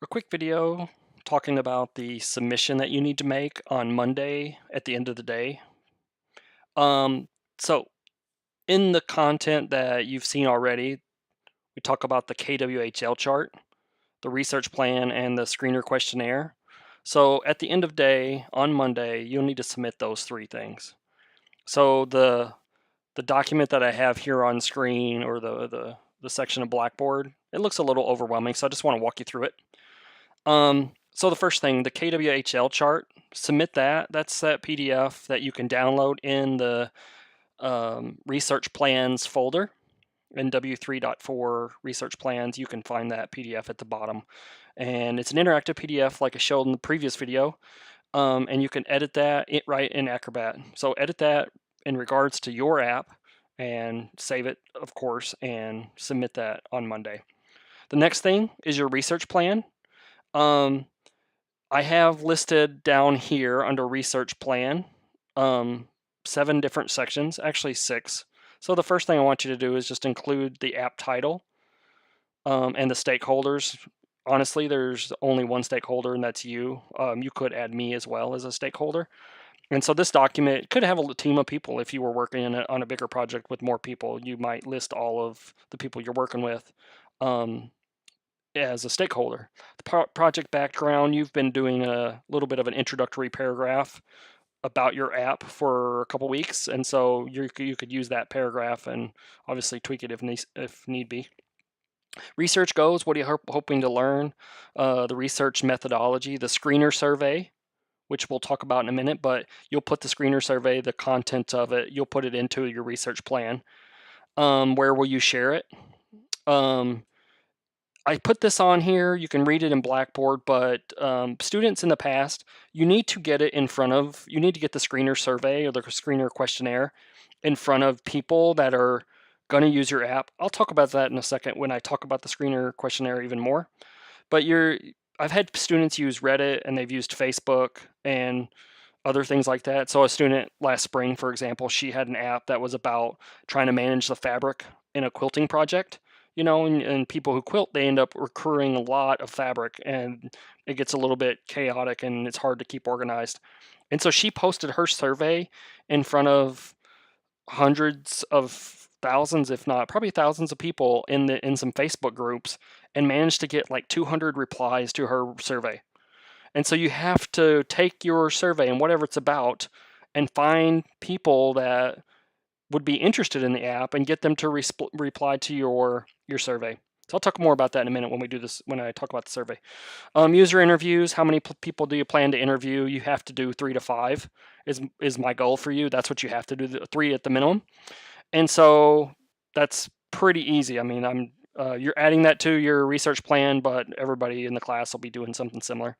A quick video talking about the submission that you need to make on Monday at the end of the day. So in the content that you've seen already, we talk about the KWHL chart, the research plan, and the screener questionnaire. So at the end of day on Monday, you'll need to submit those three things. So the document that I have here on screen, or the section of Blackboard, it looks a little overwhelming, so I just want to walk you through it. So the first thing, the KWHL chart, submit that. That's that PDF that you can download in the research plans folder. In W3.4 research plans, you can find that PDF at the bottom. And it's an interactive PDF like I showed in the previous video. And you can edit that right in Acrobat. So edit that in regards to your app and save it, of course, and submit that on Monday. The next thing is your research plan. Um, I have listed down here under research plan 7 different sections, actually 6. So the first thing I want you to do is just include the app title and the stakeholders. Honestly, there's only one stakeholder, and that's you. You could add me as well as a stakeholder. And so this document could have a team of people. If you were working on a bigger project with more people, you might list all of the people you're working with. As a stakeholder. The project background, you've been doing a little bit of an introductory paragraph about your app for a couple weeks, and so you could use that paragraph and obviously tweak it if need be. Research goals, what are you hoping to learn? The research methodology, the screener survey, which we'll talk about in a minute, but you'll put the screener survey, the content of it, you'll put it into your research plan. Where will you share it? I put this on here. You can read it in Blackboard, but students in the past, you need to get it in front of, you need to get the screener survey or the screener questionnaire in front of people that are going to use your app. I'll talk about that in a second when I talk about the screener questionnaire even more. But I've had students use Reddit, and they've used Facebook and other things like that. So a student last spring, for example, she had an app that was about trying to manage the fabric in a quilting project. And people who quilt, they end up recurring a lot of fabric, and it gets a little bit chaotic, and it's hard to keep organized. And so she posted her survey in front of hundreds of thousands, if not probably thousands of people in some Facebook groups, and managed to get like 200 replies to her survey. And so you have to take your survey and whatever it's about and find people that would be interested in the app and get them to reply to your survey. So I'll talk more about that in a minute when we do this, when I talk about the survey. User interviews, how many people do you plan to interview? You have to do 3 to 5 is my goal for you. That's what you have to do, 3 at the minimum. And so that's pretty easy. I mean, you're adding that to your research plan, but everybody in the class will be doing something similar.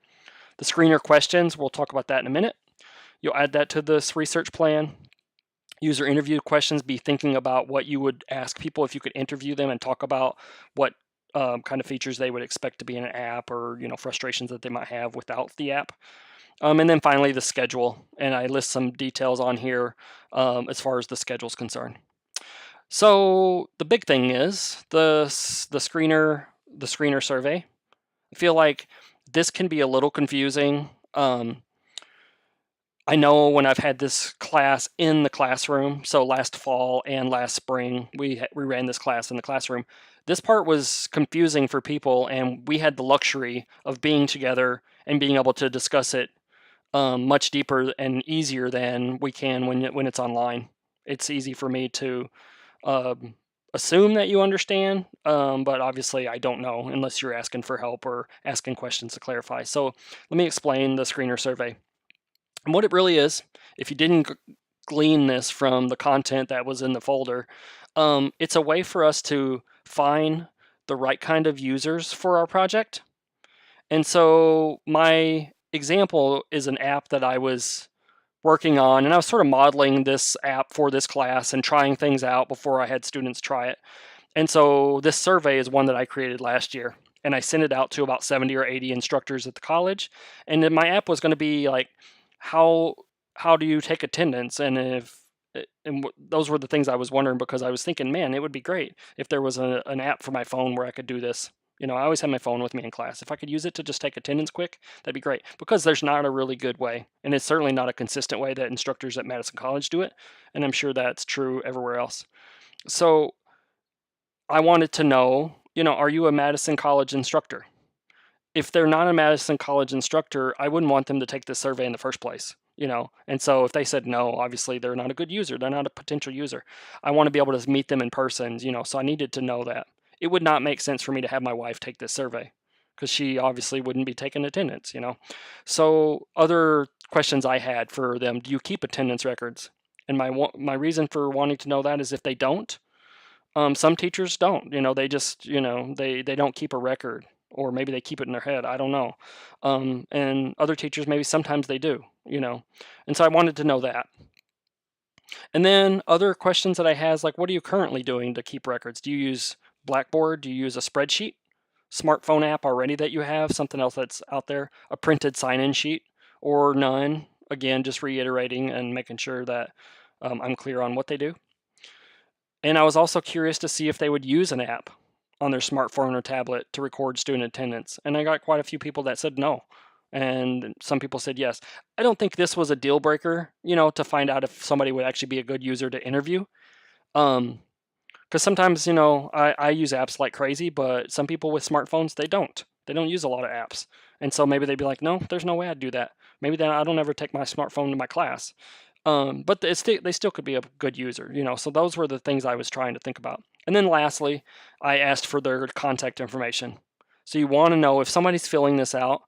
The screener questions, we'll talk about that in a minute. You'll add that to this research plan. User interview questions, be thinking about what you would ask people if you could interview them and talk about what kind of features they would expect to be in an app, or frustrations that they might have without the app. And then finally the schedule, and I list some details on here as far as the schedule is concerned. So the big thing is the screener survey. I feel like this can be a little confusing. I know when I've had this class in the classroom, so last fall and last spring, we ran this class in the classroom. This part was confusing for people, and we had the luxury of being together and being able to discuss it much deeper and easier than we can when it's online. It's easy for me to assume that you understand, but obviously I don't know unless you're asking for help or asking questions to clarify. So let me explain the screener survey. And what it really is, if you didn't glean this from the content that was in the folder, it's a way for us to find the right kind of users for our project. And so my example is an app that I was working on, and I was sort of modeling this app for this class and trying things out before I had students try it. And so this survey is one that I created last year, and I sent it out to about 70 or 80 instructors at the college. And then my app was going to be like, how do you take attendance? And those were the things I was wondering, because I was thinking, man, it would be great if there was an app for my phone where I could do this, I always have my phone with me in class. If I could use it to just take attendance quick, that'd be great, because there's not a really good way, and it's certainly not a consistent way that instructors at Madison College do it, and I'm sure that's true everywhere else. So I wanted to know, are you a Madison College instructor? If they're not a Madison College instructor, I wouldn't want them to take this survey in the first place. And so if they said no, obviously they're not a good user. They're not a potential user. I want to be able to meet them in person, so I needed to know that. It would not make sense for me to have my wife take this survey because she obviously wouldn't be taking attendance. So other questions I had for them: do you keep attendance records? And my reason for wanting to know that is if they don't, some teachers don't. They just they don't keep a record, or maybe they keep it in their head. I don't know. And other teachers, maybe sometimes they do. And so I wanted to know that. And then other questions that I had is like, what are you currently doing to keep records? Do you use Blackboard? Do you use a spreadsheet, smartphone app already that you have, something else that's out there, a printed sign-in sheet, or none? Again, just reiterating and making sure that I'm clear on what they do. And I was also curious to see if they would use an app on their smartphone or tablet to record student attendance. And I got quite a few people that said no. And some people said yes. I don't think this was a deal breaker, to find out if somebody would actually be a good user to interview. Because sometimes, I use apps like crazy, but some people with smartphones, they don't. They don't use a lot of apps. And so maybe they'd be like, no, there's no way I'd do that. Maybe then I don't ever take my smartphone to my class. But they still could be a good user, so those were the things I was trying to think about. And then lastly, I asked for their contact information. So you want to know if somebody's filling this out,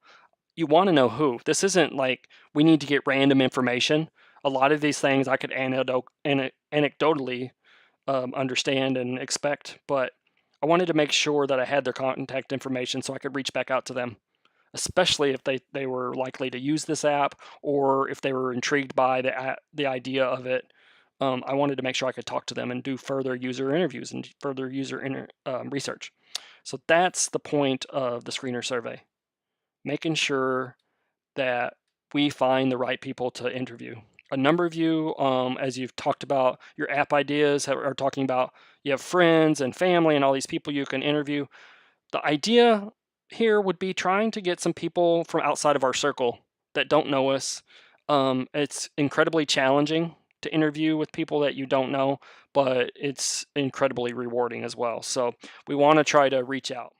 you want to know who. This isn't like we need to get random information. A lot of these things I could anecdotally understand and expect, but I wanted to make sure that I had their contact information so I could reach back out to them, especially if they were likely to use this app, or if they were intrigued by the idea of it. I wanted to make sure I could talk to them and do further user interviews and further user research. So that's the point of the screener survey, making sure that we find the right people to interview. A number of you, as you've talked about your app ideas, are talking about you have friends and family and all these people you can interview. The idea here would be trying to get some people from outside of our circle that don't know us. It's incredibly challenging to interview with people that you don't know, but it's incredibly rewarding as well. So we want to try to reach out.